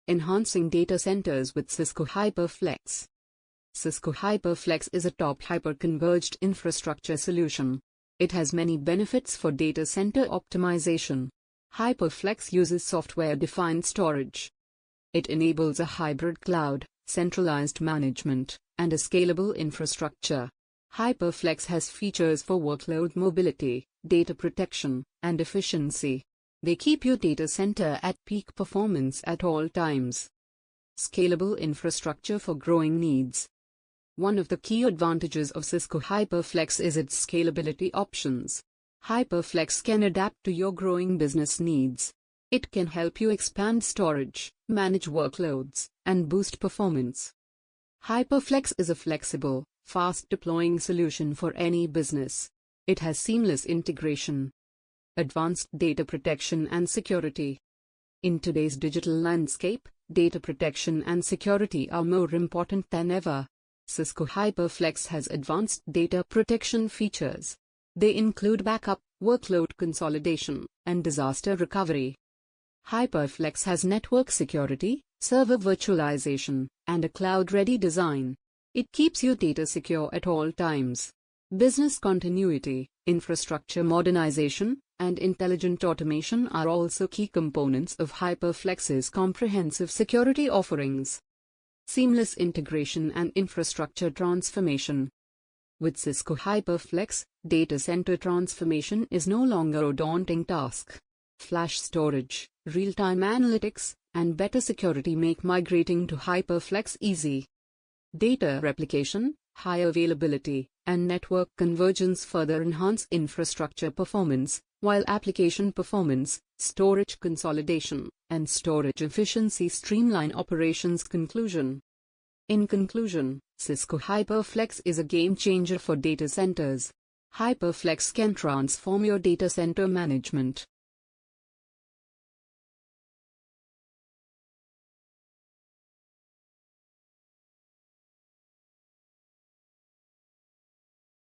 Enhancing data centers with Cisco HyperFlex. Cisco HyperFlex is a top hyper-converged infrastructure solution. It has many benefits for data center optimization. HyperFlex uses software-defined storage. It enables a hybrid cloud, centralized management, and a scalable infrastructure. HyperFlex has features for workload mobility, data protection, and efficiency. They keep your data center at peak performance at all times. Scalable infrastructure for growing needs. One of the key advantages of Cisco HyperFlex is its scalability options. HyperFlex can adapt to your growing business needs. It can help you expand storage, manage workloads, and boost performance. HyperFlex is a flexible, fast-deploying solution for any business. It has seamless integration. Advanced data protection and security. In today's digital landscape, data protection and security are more important than ever. Cisco HyperFlex has advanced data protection features. They include backup, workload consolidation, and disaster recovery. HyperFlex has network security, server virtualization, and a cloud-ready design. It keeps your data secure at all times. Business continuity, infrastructure modernization, and intelligent automation are also key components of HyperFlex's comprehensive security offerings. Seamless integration and infrastructure transformation. With Cisco HyperFlex, data center transformation is no longer a daunting task. Flash storage, real-time analytics, and better security make migrating to HyperFlex easy. Data replication, high availability, and network convergence further enhance infrastructure performance, while application performance, storage consolidation, and storage efficiency streamline operations. In conclusion, Cisco HyperFlex is a game changer for data centers. HyperFlex can transform your data center management,